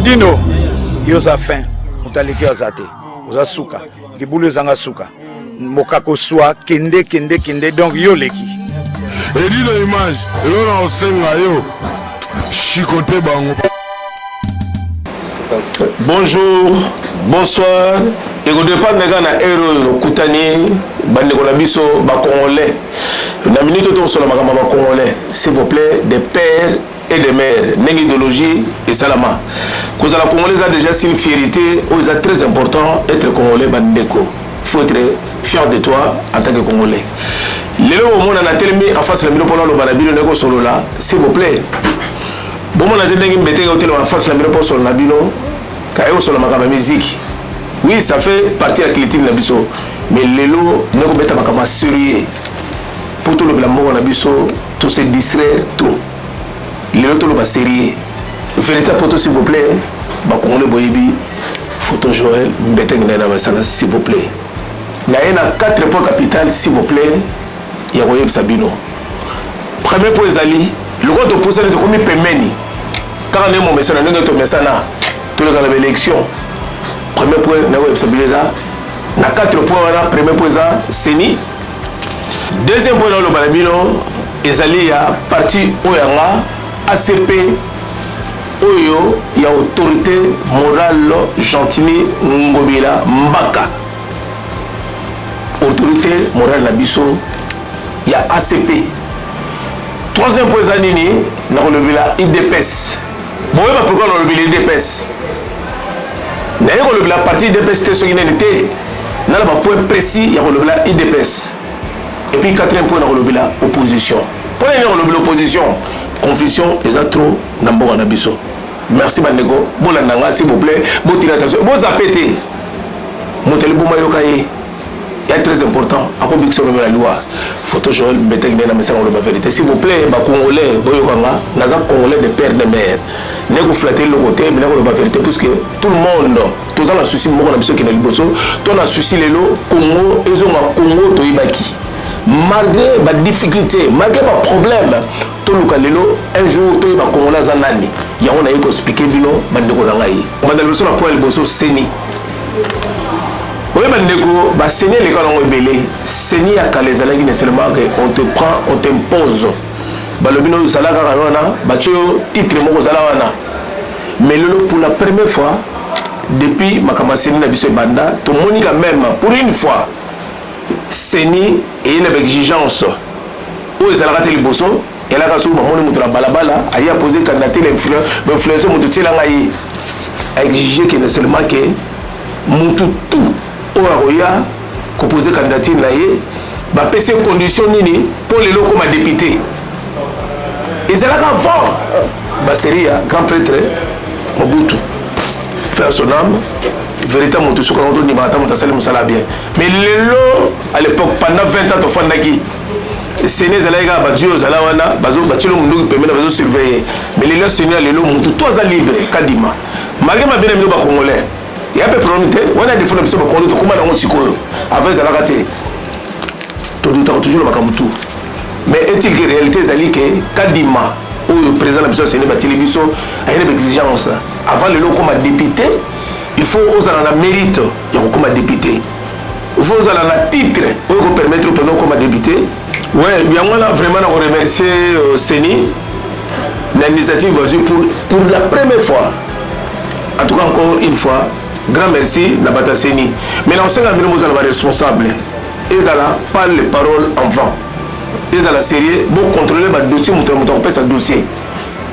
Dino, yoza fin, mutaliki azate, oza suka, libulu zanga suka, mokako soa, kende, donc yo leki. Et dis l'image, yo na osenga yo, chicoté bango. Bonjour, bonsoir. Et au départ, nous avons un héros Koutani, Biso, Congolais. Dans minute où sur le Congolais, s'il vous plaît, des pères et des mères, n'idéologie et salama. Cause la Congolais a déjà une fierté, où il est très important être Congolais, Bandeko. Il faut être fier de toi en tant que Congolais. Les lots au monde en a tellement en face de la pour le Banabino, Nego Solo là, s'il vous plaît. Bon, on a dit que nous en face de la pour le Nabino, car il y a la musique. Oui, ça fait partie de la culture de Nabiso. Mais les lots, nous avons mis un sérieux. Pour tout le blamour, tout se distraire, tout. Les lots, tout le sérieux. Véritable photo, s'il vous plaît. Congolais Boyebi, photo Joël, s'il vous plaît. Il y a 4 points capitales, s'il vous plaît. Il y a Royeb Sabino. Premier point, Zali. Le gros de pousser, c'est comme Pemeni. Quand on est mon message, on est message, tout le temps de l'élection. Premier point, na 4 points, premier point, Seni. Deuxième point, le Balabino, Ezali a parti Oyanga, ACP, Oyo, il y a autorité morale, Gentini, Ngobila, Mbaka. Autorité morale, Nabiso, il y a ACP. Troisième point, Zanini, na Ngobila, IDPS. Bon, pourquoi on a l'IDPS? La partie IDPS était ce qui n'était pas un point précis, il y a la IDPS. Et puis, 4e point, il y a l'opposition. Pour l'opposition, confusion, les autres, Nambo Nabiso. Merci, Bandego. Bon, s'il vous plaît. Bon, tirez attention. Bon, zapété. Montel Boumayokaye. C'est très important. À conviction de la loi. Photo Joël, mettez dans message de la vérité. S'il vous plaît, Congolais, Boyokanga, nous sommes Congolais de père de mère. Nous avons flatté le côté, mais nous avons la vérité. Puisque tout le monde, tous les soucis, nous avons qui est le bosso, tous les soucis, les lots, Congo, ils ont un Congo, Toibaki. Malgré les difficultés, malgré les problèmes, tout le Kalelo, un jour, tout le Congolais Zanani. Il y a un qui expliqué, Bino, Bandeko Nangaï. On va dans le point, le bosso, Seni. Oui, Bandeko, Seni les gens ont belé. Seni à Kalezalagi, n'est seulement qu'on te prend, on t'impose. Balobino Zalaga Rana, Batio, titre Moko Zalawana. Mais pour la première fois, depuis Makamaseni Nabiso Banda, tout le monde même, pour une fois, Seni et une exigence. Où ils allaient les bosso, et là, quand on a balabala, il a posé candidature l'influence, a exigé qu'il ne seulement que Moutou tout. Oya composé candidature naïe ba PC condition nini pour les locaux comme député et c'est là qu'avant ba série grand prêtre Mobutu personnel véritable Mobutu ce qu'on dit ba tamata salim sala bien mais les lots à l'époque pendant 20 ans to fandaki Séné Zalaïga Badio Zalawana bazo batilo mundu permet bazo surveiller mais les lots Séné les lots Mobutu toi za libre kadima malgré ma bien ami ba congolais. Il y a des problèmes, on a des problèmes, on a des problèmes, avec la raté. Toujours le mais est-il que la réalité est que Kadima, où le président de la mission Séné Batilibiso, a une exigence. Avant le lot comme député, il faut oser la mérite comme député. Il faut oser la titre pour permettre au président comme député. Oui, bien moi là, vraiment, on remercie Séné, l'initiative pour la première fois. En tout cas, encore une fois, grand merci, la Batasséni. Mais on sait que nous sommes responsables. Ils ont pas les paroles en vent. Ils ont la série, bon contrôler le dossier, on peut ce dossier.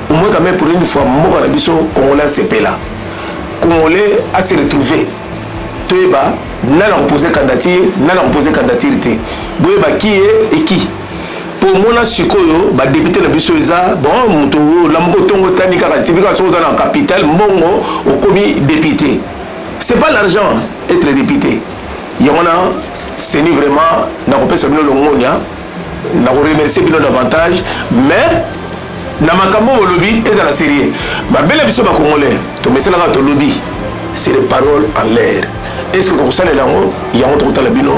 Au moins, quand même, pour une fois, moi, on a vu Congolais CP là. Congolais a se retrouvé. Toeba, n'a pas posé candidature, n'a pas posé candidature. Boyeba qui est et qui. Pour moi, Sikoyo, député de Bissoisa, bon, Moutou, Lambo Tongo Tanika, certification dans la capitale, Mongo, au commis député. Ce n'est pas l'argent être député. Il y en a, c'est vraiment, n'a pas pensé le Longonia, n'a pas remercié davantage, mais n'a pas kambo lobby et ça la série. Ma belle biso ba congolais, to message là to lobby, c'est des paroles en l'air. Est-ce que vous savez là il y a un autre talabino,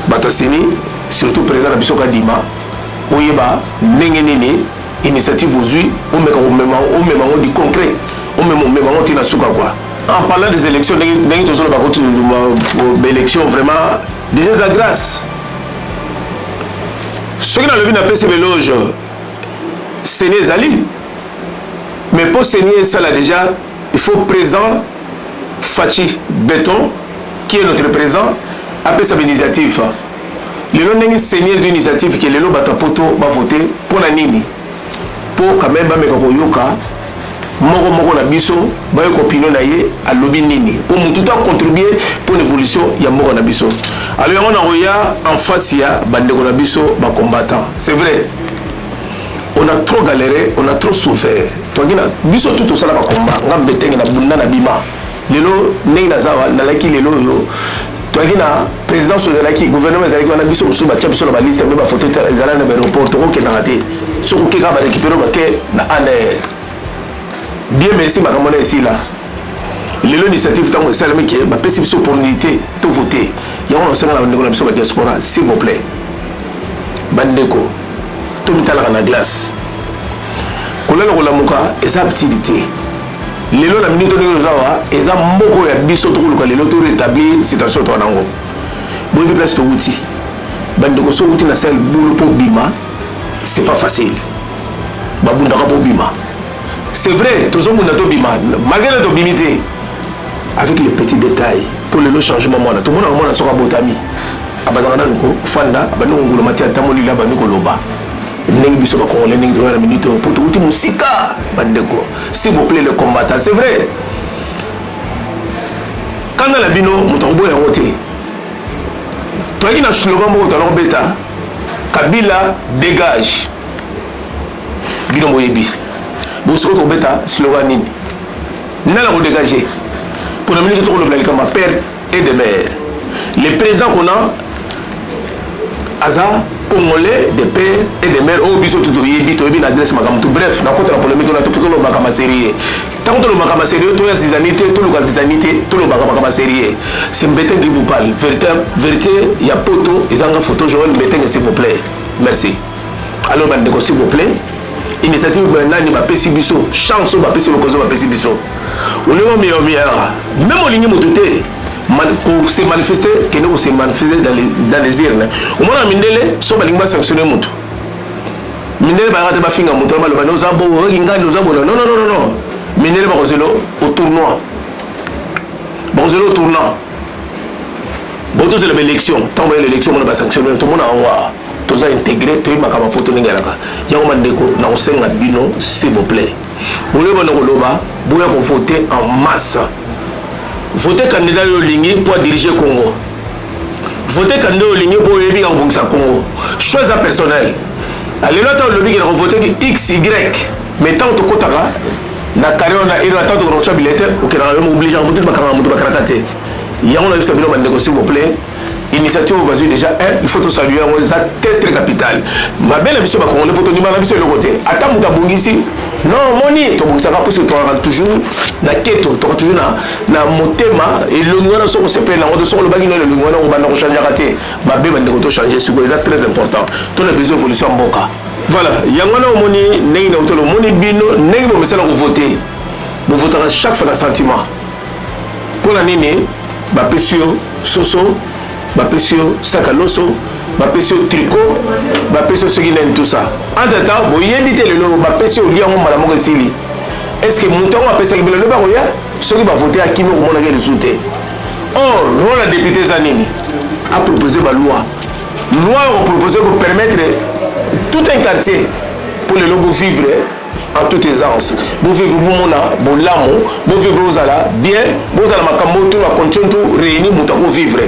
Batasséni, surtout président de biso Kadima, Oyeba, Nengenene, initiative aux yeux, on met du concret. En parlant des élections, élections vraiment déjà à grâce. Ce qui n'a le but c'est l'éloge, c'est les alliés. Mais pour saigner ça là déjà, il faut présent Fachi Béton, qui est notre président, après sa initiative. Les lois n'est saigner une initiative qui est le lot batapoto va voter pour la nini. Pour quand même yoka moko na biso ba yo opinion na ye a lobby nini pour tout contribuer pour l'évolution ya moko na biso. Alors on a roya en face ya bandeko na biso ba combattant. C'est vrai. On a trop galéré, on a trop souffert. Tongina biso tout ça la ba combat ngam betenge na bunda na bima. Lelo ngi na zawa na laki lelo yo. Tongina président Sozalaki gouvernement Zalaki on a biso musu ba tia biso na liste mais ba photo ezala na aéroport to ke na raté. Soko ke ka ba récupérer ba ke na ane. Bien merci ma camarade ici là. L'initiative tant que ça mais qui ba pesi biso opportunité de voter. Ya on sanga na ndeko na biso ba diaspora s'il vous plaît. Bandeko to mitala na glace. Kolala ko lamuka eza activité. Lelo na minute de zawa eza mboko ya biso to ko lelo to rétablir situation to nango. Bon de place to outil. Bandeko so outil na sel boulot pour bima. C'est pas facile. Babunda ka pour bima. C'est vrai, tout le monde a tout bima, malgré notre bimité, avec les petits détails, pour le changement, tout le monde a son abotami. Abazana nuko, fanda, abanu ngulu mati atamoli la banuko loba. Nengi biso ko le nengi la minute pour tout outil musika bandeko. S'il vous plaît le combattant, c'est vrai. Quand on a bino mutombo ya wote. Toi qui na slogan mo talon beta. Kabila dégage. Bino moyebi. Vous serez au bêta slogan nini. Nous allons dégager. Pour nous dire que nous sommes comme père et de mère. Les présidents qu'on a, Aza, Congolais, de père et de mère, au biso tout une adresse magamtou. Bref, dans contre la polémique, on a tout le macama sérieux. Tant que le macama sérieux, tout le zizanité, tout le zizanité, tout le macama sérieux. C'est un bêta qui vous parle. Vérité, il y a poto, ils ont une photo, Joël, bêta, s'il vous plaît. Merci. Alors, bandeko, s'il vous plaît. Initiative nani ba pesi biso chance ba pesi lokozo ba pesi biso olemo meilleur même en ligne mototé pour se manifester que nous se manifester dans les urnes au moins mindele so ba lingba sanctionner mutu mindele ba rata ba finga mutu ba lo za bo ngani lo za bo non mindele ba kozelo au tournoi au tournoi bon c'est l'élection tant l'élection on va sanctionner tout le monde en voit tous à intégrer, tous ma camarade photo n'engalaka. Y'a un mandeko na osenga bino s'il vous plaît. Vous voulez qu'on loba, vous voulez voter en masse. Votez candidat au ligne pour diriger Congo. Votez candidat au ligne pour aider en Bongsa Congo. Choix personnel. Allez là tant le lobby qui a voté X Y. Mais tant que kotaka na carrière na il attend que rocha billet ou que na obligé à voter ma camarade mutu bakrakate. Y'a on a eu ça bino mandeko s'il vous plaît. Initiative basée déjà il faut tout saluer c'est très capital ma belle mission va congolais pour ton numéro mission le côté attends muta bongisi non moni to bongisa ka poser toujours na keto to toujours na motema et le ngwana so ko sepela on so le bagino le ngwana ko banda ko changer raté ma belle bande ko to changer c'est très important to na besoin évolution mboka voilà yangwana moni nengi na utolo moni bino nengi mo mesala ko voter mo voter chaque fois na sentiment pour la nini ba pesio soso Bapesio Sakaloso, Bapesio Tricot, Bapesio Seguinen, tout ça. En tout temps, vous y évitez le nom, Bapesio Lyon, Madame Moresili. Est-ce que Mouton a pensé que le Baroya, ceux qui vont voter à qui nous avons le résultat. Or, le député Zanini a proposé la loi. Loi a proposé pour permettre tout un quartier pour les lobos vivre en toute aisance. Vous vivez bon l'amour, vous vivez bien, vous allez makambo tout la continuer tout réunir pour vivre.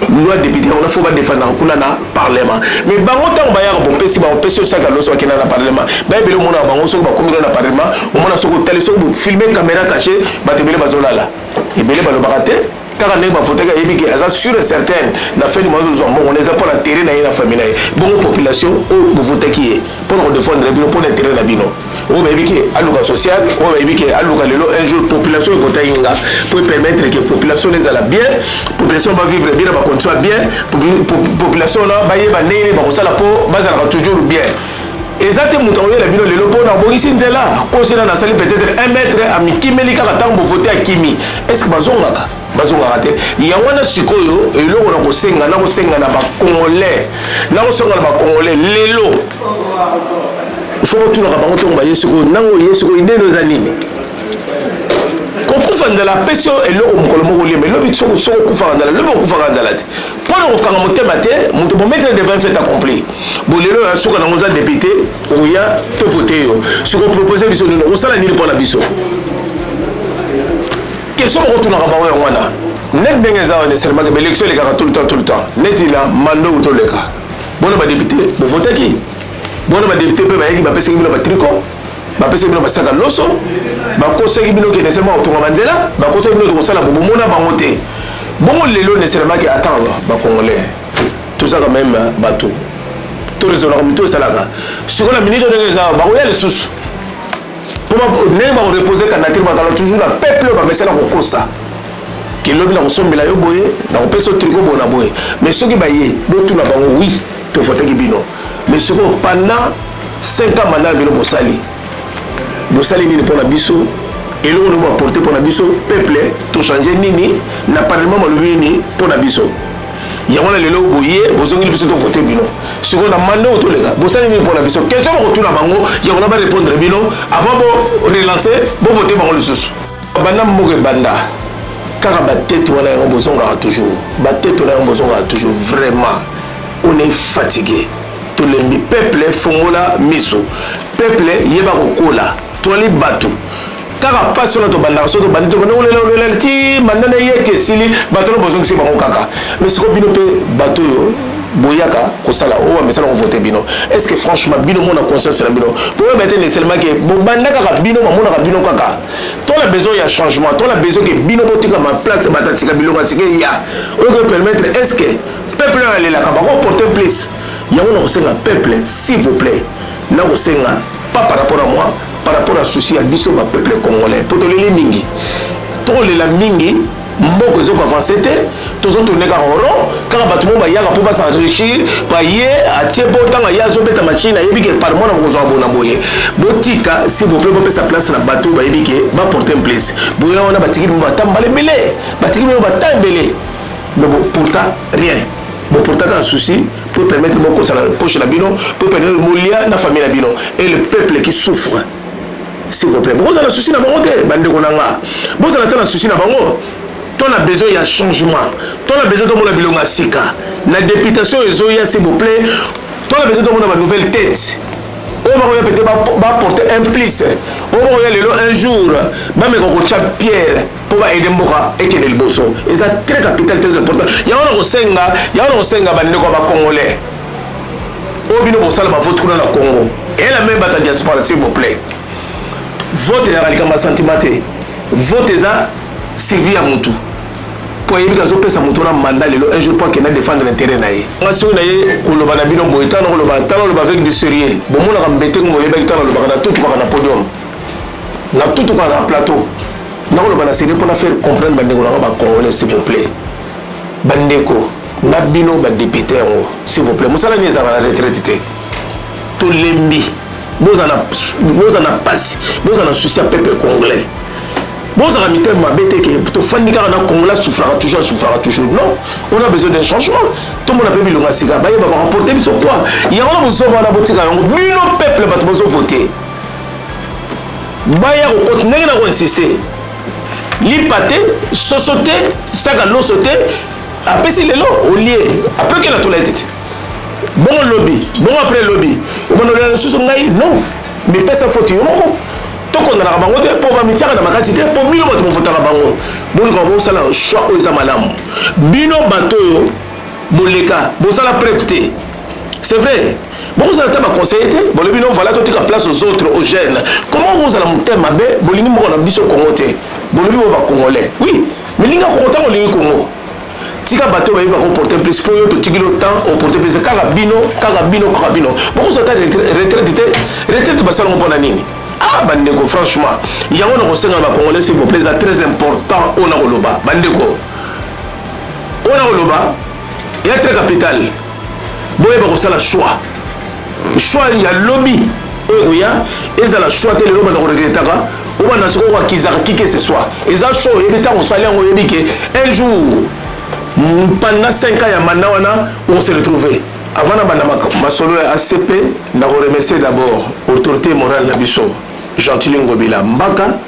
Loi député on a faut pas défendre kuna na parlement mais bango tant ba ya bon pesi ba pesi ça ka loso kina na parlement ba bele mo na bango so ba komira na parlement o mona so ko télé so filmer caméra cachée ba tebele bazolala et bele ba lo bakate car on est ba photo et bien ça sûr et certain na fait du mazo bon on les a pour la terrain na ina famille bon population ou vous voter qui est pour défendre le pour l'intérêt na bino o ba biki aluka social o ba biki aluka lelo un jour population voter inga pour permettre que population les ala bien population va vivre bien ba condition bien population là ba yeba nene ba kosala po bazala toujours bien Exactement, moto oyo la bino lelo pona bongisi nzela ko sina na sali peut-être 1 mètre à mikimeli kaka tango voter à kimi. Est-ce que bazongaka te ya wana sikoyo eloko na kosenga na ba congolais na kosenga na ba congolais lelo faut tout na bango to ba yesiko nango yesiko ideno za nini kokufa ndala peso eloko mokolo moko liembe lobi soko kufa ndala lobi kufa ndala te pona kokanga motema te moto bo mettre devant fait accompli bolelo ya soka nango za député oya to voter yo soko proposer biso nino osala nini pona biso question ko tuna ka bango wana net ndenge za wana seulement que l'élection les gars tout le temps net il a mando to leka bona ba député bo voter qui bona ba député pe ba yeki ba pesa ba tricot ba pesa bino ba saka loso ba conseil bino ke nécessairement otonga bandela ba conseil bino ko sala bobo mona bango te bongo lelo nécessairement que attendre ba congolais tout ça quand même bateau tout les hommes tout ça là sur la minute de ça ba oya les sous pour ne ba reposer candidature ba toujours la peuple ba mesela ko kosa ke lobi na kosombela yo boye na ko pesa tricot bona boye mais ce qui ba yé do tout na bango oui to voter ki bino mais ce que pendant 5 ans mandat bino bosali bosali nini pour la biso et l'on va apporter pour la biso peuple to changer nini na parlement malobi nini pour la biso yango na lelo boye bozongi biso to voter bino siko na mando to lega bosali nini pour la biso question ko tuna bango yango na ba répondre bino avant bo relancer bo voter bango le sous banda mboke banda kaka ba tête wala yango bozonga toujours ba tête wala yango bozonga toujours vraiment on est fatigué tout le peuple fongola miso peuple yeba kokola to les bateaux car pas sur notre bande so to bande to le ti mandana yeke sili bateau besoin que bango kaka mais ce ko bino pe bateau yo boyaka ko sala o mais ça on voter bino est-ce que franchement bino mon conscience la bino pour mettre seulement que bo banda kaka bino mona bino kaka to la besoin ya changement to la besoin que bino botika ma place batatika bino kasike ya o que permettre est-ce que peuple aller la kaba porter place ya on osenga peuple s'il vous plaît na osenga pas par rapport à moi par rapport à souci à biso ba peuple congolais pour les mingi to la mingi mboko zo avancer te tozo tourner ka roro kaka batumo ba yaka pour ba s'enrichir ba ye a tiebo tanga ya zo beta machine yebi ke par mona ko zo abona boye botika s'il vous plaît pour sa place na bateau ba yebi ke ba porter en place boye on a batiki ba tambale belé batiki ba tambelé mais pourtant rien bon pourtant un souci pour permettre beaucoup ça la poche la bino pour permettre molia na famille la bino et le peuple qui souffre s'il vous plaît bon ça la souci na bango te bande konanga bon ça la souci na bango ton a besoin il y a changement ton a besoin de mon bilonga sika la députation ezoya s'il vous plaît ton a besoin de mon nouvelle tête on va peut-être va porter un plus on va aller un jour va me kocha pierre pour aider mboka et que le bosso et ça très capital très important ya on senga bande ko ba congolais o bino bosala ba vote kuna na Congo et la même bataille diaspora s'il vous plaît vote ya kalika sentimenté vote za Sylvie à Moutou pour y aller pesa moto na mandat lelo un jour pour qu'il na défendre l'intérêt na ye ngasi na ye ko loba na bino boy tano ko loba avec du sérieux bon mona ka mbete ko yeba tano loba na tout ko na podium na tout ko na plateau na ko loba na sérieux pour na faire comprendre bandeko na ba congolais s'il vous plaît bandeko na bino ba député ngo s'il vous plaît musala ni za na retraité to lembi bozana passe bozana souci à peuple congolais. Bon, ça va mettre ma bête que pour faire des caractères congolais souffrira toujours. Non, on a besoin d'un changement. Tout le monde a pas vu le Massiga. Bah, il va remporter son poids. Il y a un besoin de la boutique. Le peuple va te voter. Bah, il y a un contenu qui a insisté. L'ipate, sauté, saga l'eau sauté. Après, c'est le lot, au lieu. Après, qu'il a tout la tête. Bon lobby, bon après lobby. On a le sous non. Mais pas ça faut il donc on a la bango pour ba mitiaka na makati te pour bino bato mofota la bango bon ko sala choix o za malamu bino bato yo boleka bo sala preuve c'est vrai bon vous allez ta conseiller te bon le bino voilà to tika place aux autres aux jeunes comment vous allez monter mabe bolingi mo na biso Congo te bon le bino ba congolais oui mais linga ko tango lingi Congo tika bato ba ko porter plus pour yo to tikilo temps au porter plus karabino bon vous allez retraite ba sala ngona nini. Ah, bandeko, franchement, il y a un conseil à la Congolais, s'il vous plaît, c'est très important. On a Oloba, bandeko. On a Oloba, il y a très capital. Bon, il y a un choix. choix il y a lobby il y a et la choix télé lobby na regrettaka ou na soko wa kizaka qui que ce soit et ça show et beta on salé on yebi que un jour pendant 5 ans ya manawana on s'est retrouvé avant na bana masolo ya ACP na remercier d'abord autorité morale na biso Gentili Ngobila Mbaka,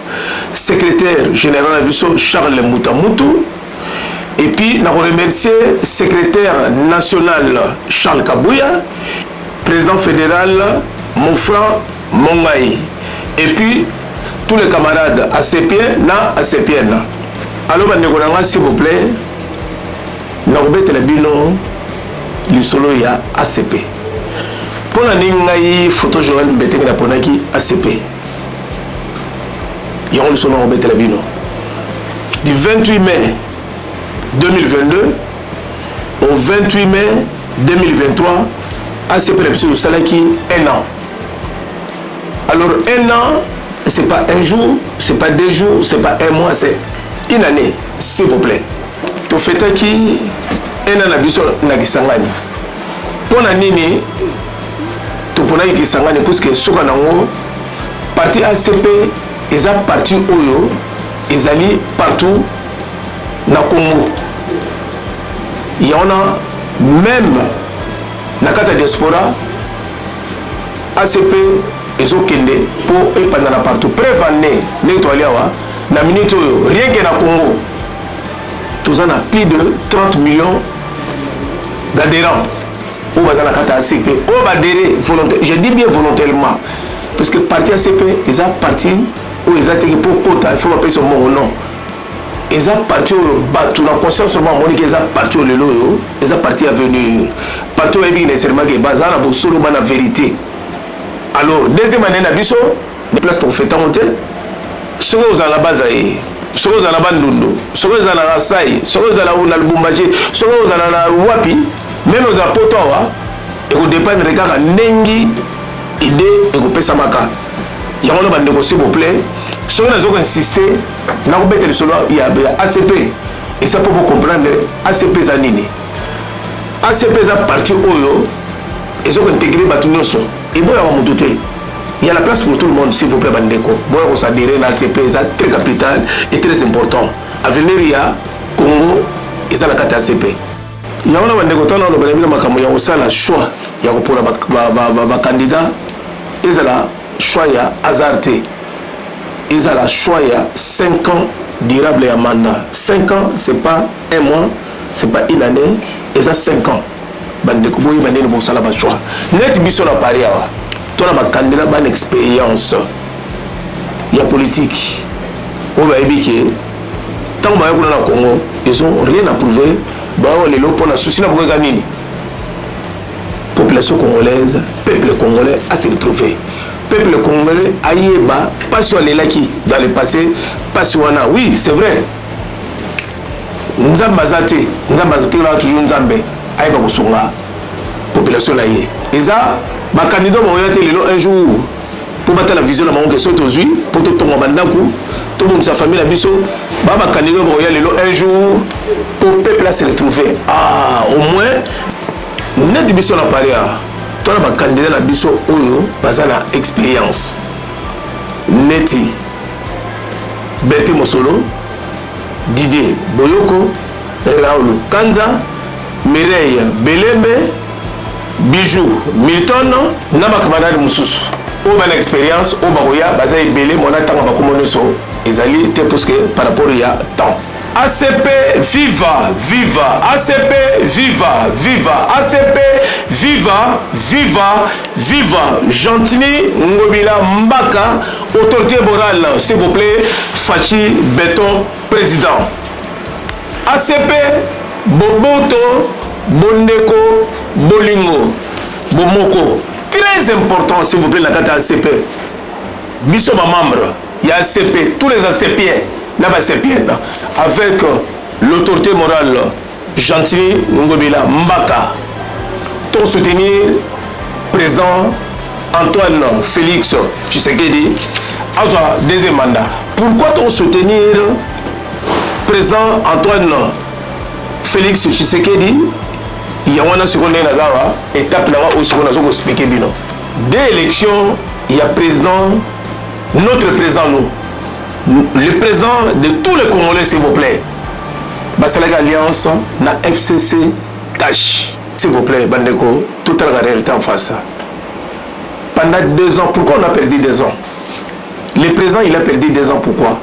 secrétaire général na biso Charles Moutamutu. Et puis, nous remercier le secrétaire national Charles Kabouya, président fédéral Moufran Mongaï. Et puis, tous les camarades ACP, na ACP. Alors, s'il vous plaît, nous remettons le bilan du solo ya ACP. Pour la ligne, photo Joël Mbeteng na Ponaki ACP. Il y a le solo remettre le bilan. Du 28 mai 2022 au 28 mai 2023, ACP au Salaki, 1 an. Alors 1 an, c'est pas un jour, c'est pas 2 jours, c'est pas 1 mois, c'est une année, s'il vous plaît. Tu fais qui 1 an nabiso na Kisangani. Pour la nini, tu peux na Kisangani parce que soka nango parti ACP, ils ont parti Oyo, ils allaient partout na Congo. Il y en a même na kata diaspora ACP ils ont kende pour épandana partout prévaner les toiliawa na minute rien que na Congo tous en a plus de 30 millions d'adhérents au bazana kata ACP au badéré volontaire je dis bien volontairement parce que parti ACP ils ont parti où ils ont été pour quota il faut appeler son nom ils ont parti au bateau, la conscience seulement monique, ils ont parti au lelo, ils ont parti à venir. Parti au ébi nécessairement que bazar a solo la vérité. Alors deuxième année nabiso, les places qu'on fait monter, ceux qui ont la base ceux qui ont la bandundo, ceux qui ont la rasai, ceux qui ont la lubumbaji, ceux qui ont la wapi, même aux apotoa, et au départ de regard nengi idée et au pesamaka. Il y a un bandeko s'il vous plaît. Si on a insisté, on a mettre le solo, il y a ACP. Et ça pour vous comprendre, ACP Zanini. ACP est parti Oyo, ils ont intégré Batunyoso. Et bon, il y a la place pour tout le monde, s'il vous plaît, Bandeko. Bon, on s'adhère à ACP, c'est très capital et très important. À venir, il y a Congo, et ça la carte ACP. Il y a un Bandeko, il y a un choix, il y a un candidat, et ça la choix, il y a hasardé. Ils ont la choix il y a 5 ans durable et mandat. 5 ans, c'est pas 1 mois, c'est pas une année, ils ont 5 ans. Bande Kuboyi bande ne bossa la choix. Net biso la paria. Toi la candidat ban expérience. Il y a politique. On va ébiquer. Tant que dans le Congo, ils ont rien à prouver. Bah on est là pour la souci na nini. Population congolaise, peuple congolais a se retrouver. Peuple congolais aïeba pas sur les laki dans le passé pas sur wana oui c'est vrai nzambazate là toujours nzambe aïeba kosonga population là yé eza ba candidat mo yate lelo un jour pour battre la vision la manque soto zui pour tout tonga bandaku tout monde sa famille la biso ba candidat mo yate lelo un jour pour peuple là se retrouver ah au moins net biso na paria. Toi, le candidat la biso oyo baza na expérience neti Berti Mosolo Didier Boyoko Raoul Kanza Mireille Belembe Bijou Milton na ba camarade mususu o ba na expérience o ba koya baza ebele mona tanga ba komoneso ezali te parce que par rapport ya temps ACP viva viva ACP viva viva ACP viva viva viva Gentili Ngobila Mbaka autorité morale s'il vous plaît Fachi Beton président ACP Boboto Bondeko Bolingo Bomoko très important s'il vous plaît la carte ACP biso ba membre il y a ACP tous les ACP avec l'autorité morale Gentili Ngobila Mbaka pour soutenir le président Antoine Félix Tshisekedi à son deuxième mandat. Pourquoi on soutenir le président Antoine Félix Tshisekedi il y a une seconde étape là où on a expliqué bino. Dès l'élection, il y a président, notre président nous, le président de tous les Congolais s'il vous plaît. Basalaga Alliance, na FCC Cash. S'il vous plaît, Bandeko, toute la réalité en face. Pendant 2 ans, pourquoi on a perdu 2 ans? Le président, il a perdu 2 ans, pourquoi?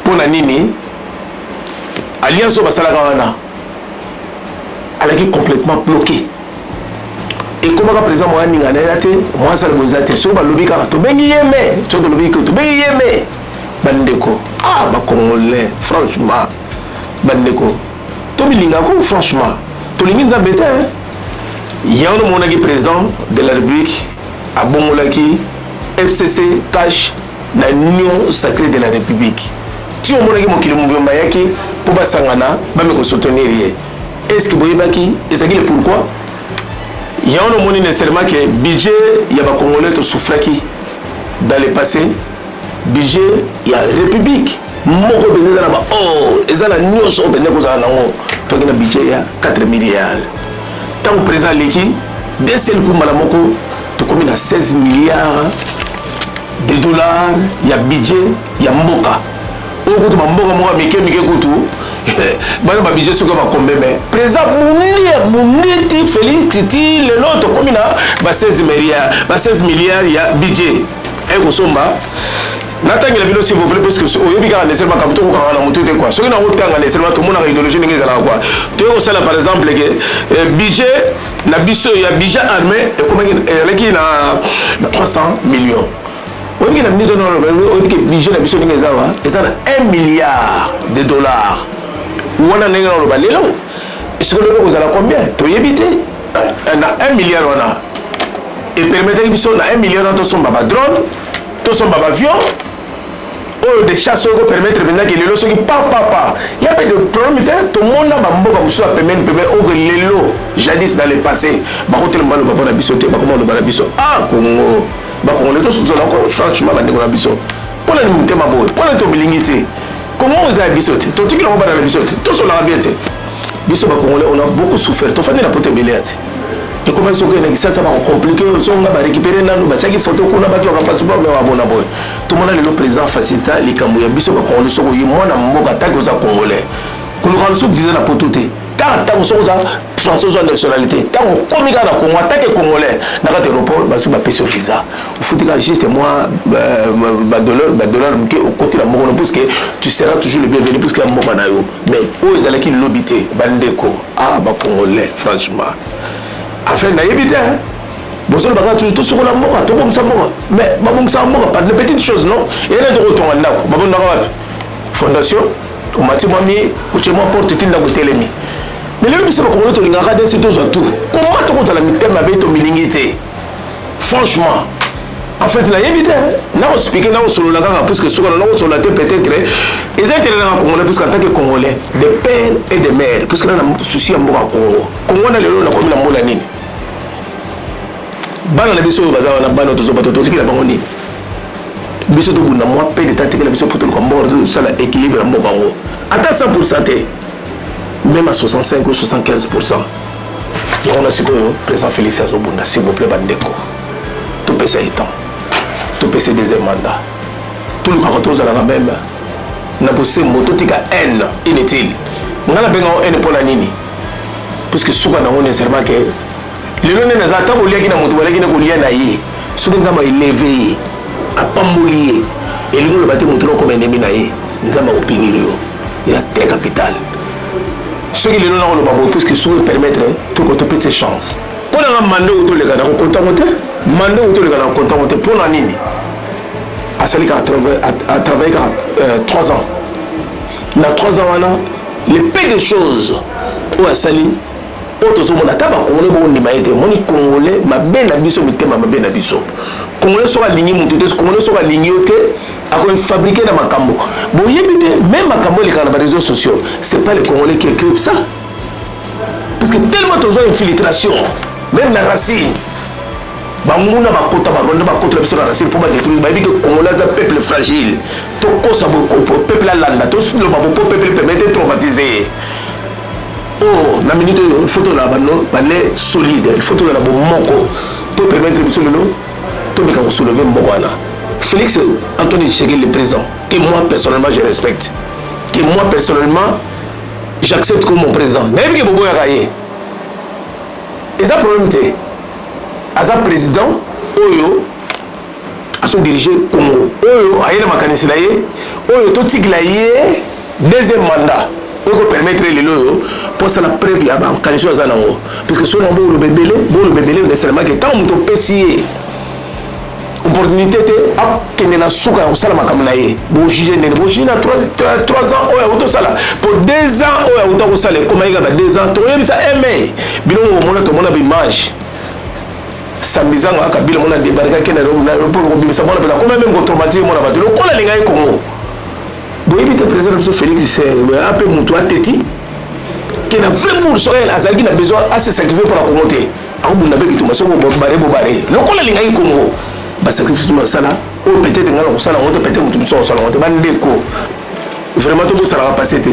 Pour la Nini, Alliance Basalaga Wana, elle est complètement bloquée. Et comment le président Mohamed Ningane a été, moi, ça le a été, sur le lobby, tu ben yémé, sur le lobby, tu ben yémé. Bandeko, ah, bah, Congolais, franchement, Bandeko, tu bilingako, franchement, tu l'ingin zambete, hein? Il y a un président de la République, à Bongolaki, FCC, Cash, la Union sacrée de la République. Si on a mon kilomètre mayaki pour basangana, ba me soutenir. Est-ce que boyebaki, et c'est pourquoi? Il y a un moment nécessairement que budget, il y a pas Congolais to souffraki dans le passé. Budget, il y a République. Moko beneza na ba oh, ezala nyonso beneza ko za nango. To na budget ya 4 milliards. Tant président leki, dès celle que malamoko to comme à 16 milliards de dollars, il y a budget, il y a mboka. Au bout de mboka moi mike kutu. Bana ba budget sur ba combien mais président Mouniti Félix Titi le nôtre comme na 16 milliards, 16 milliards il y a budget. Et ko somba Natangela bilo s'il vous plaît parce que oyebi ka nécessairement comme tout ka na mutu quoi. Ce qui na otanga nécessairement tout le monde a idéologie ningi zala quoi. Tu au sala par exemple que budget na biso ya budget armé et comment qui na 300 millions. Oyebi na minute non oyebi que budget na biso ningi zala et ça na 1 milliard de dollars. Wana ningi na ba lelo. Et ce que le vous allez combien? Tu yebite na 1 milliard wana. Et permettez biso na 1 milliard na to son baba drone, to son baba avion. Des chasseurs qui permettent maintenant que les lots sont pas. Il y a pas de problème, tout le monde a un peu de lots jadis dans le passé. Bah, quand on va la bisoter, bah, comment on va la bisoter? Ah, Congo. Bah, on est tous encore, franchement, on a bisoter. Pour la limiter, ma boy, pour la tombilingité. Comment on a bisoter? Tout ce qui est dans la bisoter, tout ce qu'on a bien. Biso, bah, on a beaucoup souffert. Tu fais la pote belette. Et comment ils sont ça va compliqué, on va récupérer les photos qu'on a battu en passeport, mais on a bon. Tout le monde est le président facilita les Cambouya biso ba Congolais so yi moi na mboka attaque aux Congolais. Qu'on nous rend viser la pototé. Tant so za français de nationalité. Tant comme na Congo attaque Congolais na ka aéroport ba su ba pèse visa. Il faut dire juste moi dollar au côté la mboka parce que tu seras toujours le bienvenu parce que la mboka na yo. Mais eux ils allaient qui lobité bandeko. Ah ba Congolais franchement. Enfin, na yebite hein. Bon ça le bagage tout sur la mort, tout bon ça mort. Mais bon ça mort pas de petites choses non. Et là de retour en nako. Babon na fondation au mati moi mi au chez moi porte tinda ko telemi. Mais le biso ko to linga ka c'est tout tout. Comment to ko la mitem ma beto milingité. Franchement en fait la yebite na ko expliquer na ko solo la kaka parce que solo na ko solo la peut-être ils intérêt na Congolais parce qu'en tant que Congolais de père et de mère parce que na souci à mboka Congo. Congo na lelo na ko na mbola nini. Bana na biso baza na bana tozo bato tozo ki la bango ni biso to bunda moi pe de tante que la biso poto ko mbordo ça la équilibre en bango ata 100% même à 65 ou 75%. Et on a ce que président Félix Azobunda s'il vous plaît bandeko tout pèse étant tout pèse deuxième mandat tout le canton za la même na possé moto tika haine inutile ngala benga haine pour la nini parce que souvent na on nécessairement que les gens ne savent pas que na moto wala kina ko lia na yi soki ngamba élevé a pambolier et les gens le bâtiment moto comme ennemi na yi nzamba ko pingirio il y a très capital ceux qui les gens na ko babo parce que ça permettre tout ko topé ses chances pour la mandat auto le gars na content mandat auto le gars na content pour la nini à celle qui a travaillé 3 ans na 3 ans là les peu de choses ou à sali auto so mona taba Congolais bo ndima ete moni Congolais mabe na biso mitema mabe na biso Congolais so aligné mutu te Congolais so aligné te ako fabriquer na makambo bo yebite même makambo les kana réseaux sociaux c'est pas les Congolais qui écrivent ça parce que tellement toujours infiltration même la racine bamuna bakota baronda bakota biso na racine pour ba détruire ba que Congolais est un peuple fragile to kosa bo peuple landa to le babo peuple permet de traumatiser oh na minute il faut la bané solide il faut la bon moko pour permettre de solo to me ka soulever mbwana Félix Antoine Tshisekedi le président que moi personnellement je respecte, que moi personnellement j'accepte comme mon président. Mais que bobo yakaye et ça problème té asa président oyo aso diriger Congo oyo ayena makanisi na ye oyo to tigla ye deuxième mandat pour permettre les loyaux pour ça la preuve ya ba kanisi za nango parce que so na bo le bébé nécessairement que tant muto pesier opportunité te akende na suka ya kosala makambo na ye bojuge ndenge bojuge na 3 ans oyo akotosala pour 2 ans oyo akuta kosala ekomaki kaka 2 ans toyebisa eme bilongo bomona tomona baimage sambizango aka bilo mona debarika kende mpona kobimisa mwana mpena koma meme kotraumatise mwana bato lokola alinga ye kongo boyebi te président na biso félix ape motu ateti ke na vrai mour soki azalaki na besoin ase sacrifie mpona kongo te akobunda mpe bituma soko bobare lokola alinga ye kongo basacrifice masala oyo peut-être ngana kosala ngo te peut-être motu biso kosala ngo te bandeko vraiment tokosalaka passé te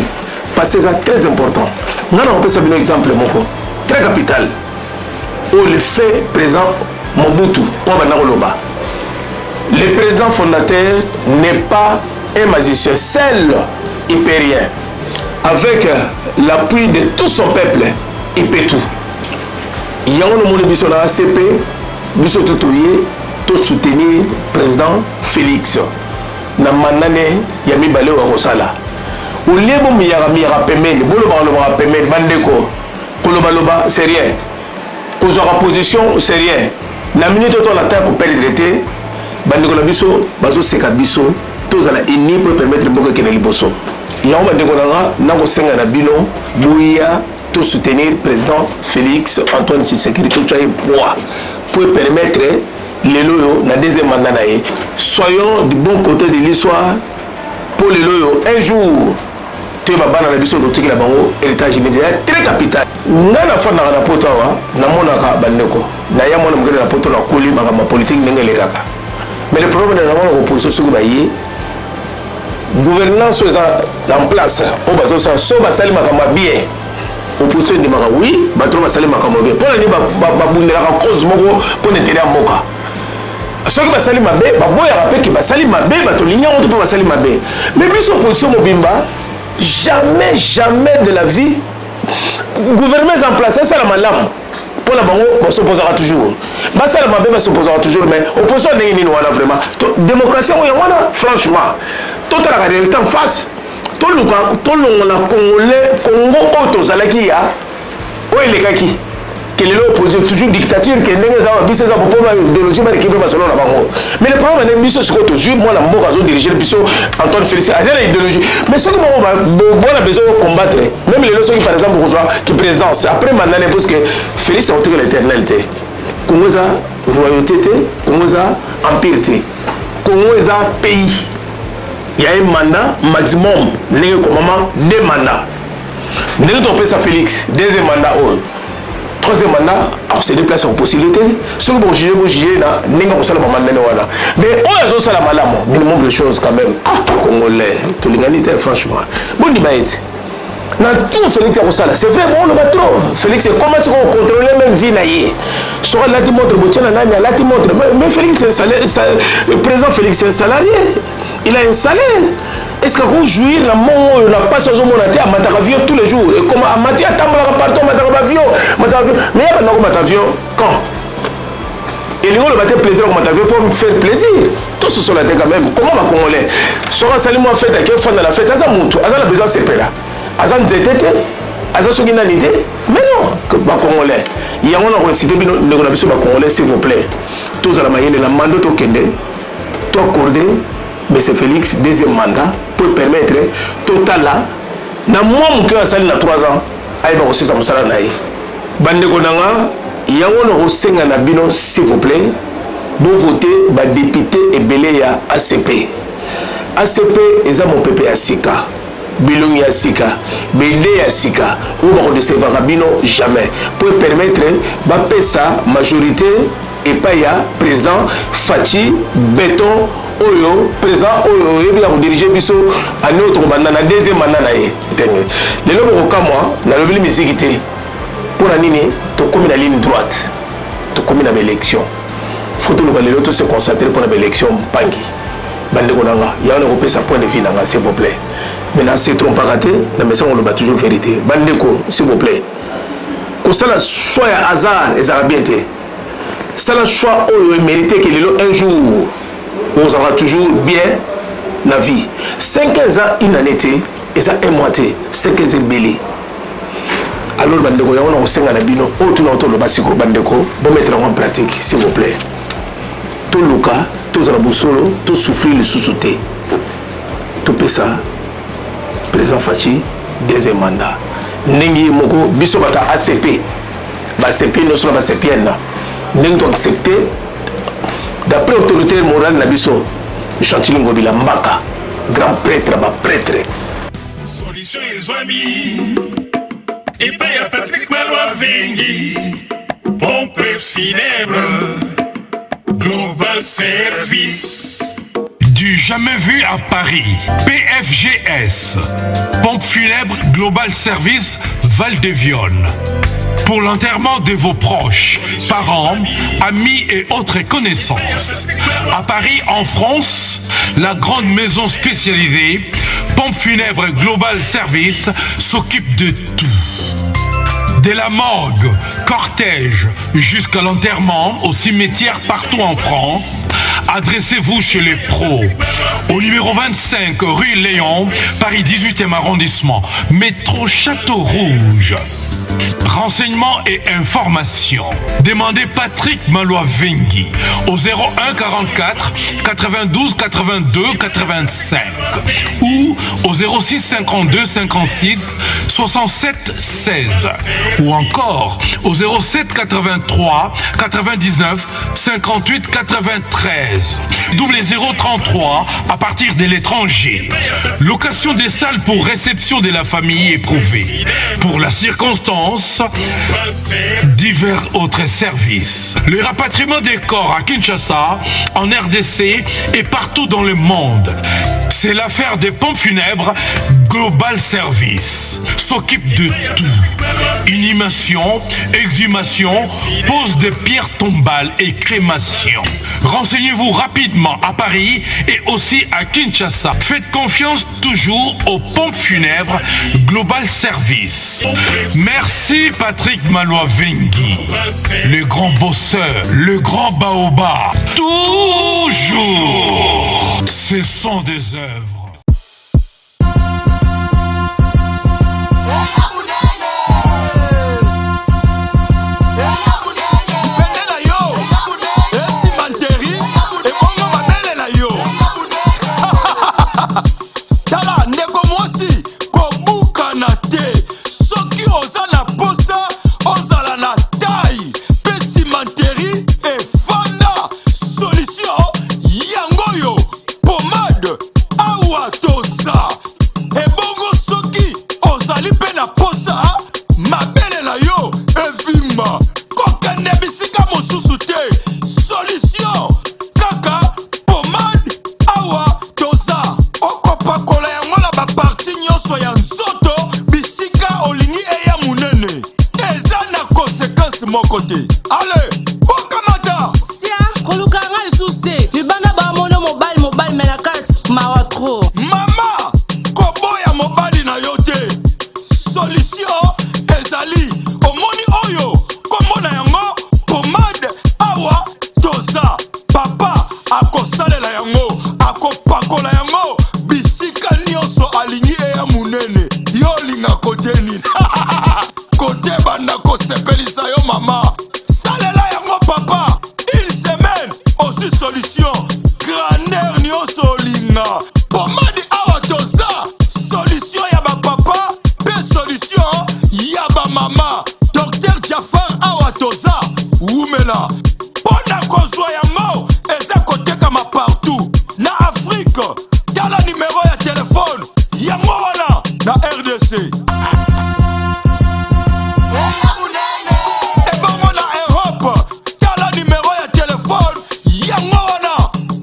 passé eza très important ngana kopesa bino exemple moko très capital oyo le fait présent Mobutu oyo banda koloba le président fondateur n'est pas un magicien seul il peut rien avec l'appui de tout son peuple il peut tout yango nomoni biso na ACP biso tutoye to soutenir président Félix na manane ya mibale wa kosala ulebo miyaka pemeni boloba pemeni bandeko koloba c'est rien kozwaka position c'est rien na minute to na temps ko perdre te bandeko na biso bazoseka biso tozala uni pour permettre mboka kene liboso yango bandeko na kosenga na bino boya to soutenir président Félix Antoine Tshisekedi to tsaye pour permettre les loyaux na deuxième mandat nae. Soyons du bon côté de l'histoire pour les loyaux. Un jour, tu vas bana na biso lotiki la bango héritage immédiat très capital. Ngana fa na poto wa na monaka bandeko. Na ya mona mugela na poto na koli ma politique ngele kaka. Mais le problème de la opposition sur baye gouvernance en place au bazo ça so basali makama bien. Opposition de maka oui, bato basali makama bien. Pour ni ba bundela ka cause moko pour n'intérêt à mboka. Soki basali mabe baboya rapé ki basali mabe bato linya on peut basali mabe mais plus opposition mobimba jamais de la vie gouvernement en place ça la malam pour la bango on s'opposera toujours ça la mabe s'opposera toujours mais opposition ndenge nini wala vraiment démocratie on wana franchement toute la réalité en face tout le la congolais Congo tozalaki ya o elekaki que l'opposition toujours dictature que ndenge za biso za popo ma idéologie ba récupérer Barcelone na bango mais le problème est biso siko toujours moi na mboka zo diriger biso Antoine Félix azana idéologie mais ce que bon a besoin de combattre même les leçons qui par exemple qui présidence après mandané parce que Félix a obtenu l'éternalité Congo za royauté Congo za empire Congo za pays il y a un mandat maximum ndenge ko maman 2 mandats ndenge to pesa Félix deuxième mandat troisième mandat alors c'est des places en possibilité ce que bon juger là n'enga ko sala ba mandat wana mais on a ça la malamo minimum de choses quand même congolais tout l'humanité franchement bon dimaït na tout Félix ko sala c'est vrai bon le trop Félix comment est-ce qu'on contrôler même vie naïe sur la montre botiana nani la montre mais Félix c'est salaire le président Félix c'est salarié il a un salaire. Est-ce qu'on jouit la mort, on n'a pas ce jour monaté à Mataravio tous les jours? Et comment à Matia Tamala partout Mataravio, mais il y a pas de Matavio quand? Et les gens le plaisir au Matavio pour me faire plaisir. Tout ce sont la tête quand même. Comment va Congolais? Sera salement fait à quel fan de la fête? Azamoutou, Azala besoin c'est là. Azan Zétété, Azan Soginanité. Mais non, que va Congolais. Il y a un recité de la Congolais, s'il vous plaît. Tous à la manière de la mando tokende, tout accordé. Mais c'est Félix, deuxième mandat, pour permettre total là, na moi mon cœur a sali na 3 ans, aïe ba aussi ça me sala naï. Bande konanga, yango no senga na bino s'il vous plaît, bon voter ba député et belé ya ACP. ACP eza mon pépé ya sika. Bilongi ya sika, bende ya sika, ou ba ko décevoir bino jamais pour permettre ba pesa majorité et pas ya président Fachi Béton oyo président oyo yebi ya diriger biso année autre banda na deuxième mandat na ye tenge lelo bokoka moi na lobeli musique te pour na nini to komi na ligne droite to komi na élection faut tout le lelo to se concentrer pour na élection pangi bande ko nanga ya on ko sa point de vue nanga s'il vous plaît maintenant c'est trop pas raté na mais ça on le bat toujours vérité bande ko s'il vous plaît ko ça la choix ya hasard et ça bien té ça le choix où il mérité qu'il ait un jour on sera toujours bien la vie 5 ans une année et ça un mois 5 ans belé alors bandeko ya on a 5 ans bino autre autre le basiko bandeko bon mettre en pratique s'il vous plaît tout le cas tous à la solo tout souffrir le sous-sauté tout ça président Fachi deuxième mandat nengi moko biso bata ACP ba CP no solo ba CPN nous avons accepté d'après l'autorité morale Nabiso Chantilly Ngobila Mbaka grand prêtre ba prêtre solution les amis et pas y a Patrick Malois Vengi pompe funèbre Global Service du jamais vu à Paris PFGS pompe funèbre Global Service Val-de-Vione. Pour l'enterrement de vos proches, parents, amis et autres connaissances. À Paris, en France, la grande maison spécialisée Pompe Funèbre Global Service s'occupe de tout. De la morgue, cortège, jusqu'à l'enterrement au cimetière partout en France, adressez-vous chez les pros. Au numéro 25 rue Léon, Paris 18e arrondissement, métro Château Rouge. Renseignements et informations. Demandez Patrick Malois Vengi au 01 44 92 82 85 ou au 06 52 56 67 16 ou encore au 07 83 99 58 93 double 033 à partir de l'étranger. Location des salles pour réception de la famille éprouvée. Pour la circonstance, divers autres services. Le rapatriement des corps à Kinshasa, en RDC et partout dans le monde. C'est l'affaire des pompes funèbres Global Service. S'occupe de tout. Inhumation, exhumation, pose de pierres tombales et crémation. Renseignez-vous rapidement à Paris et aussi à Kinshasa. Faites confiance toujours aux pompes funèbres Global Service. Merci Patrick Malois Vengi, le grand bosseur, le grand baobab. Toujours, ce sont des œuvres.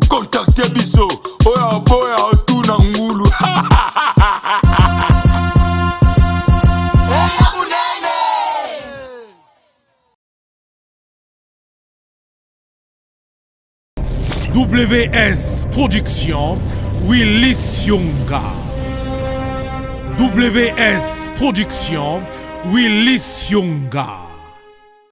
Contactez Bisso. WS Production, Willis Yonga. WS Production, Willis Yonga.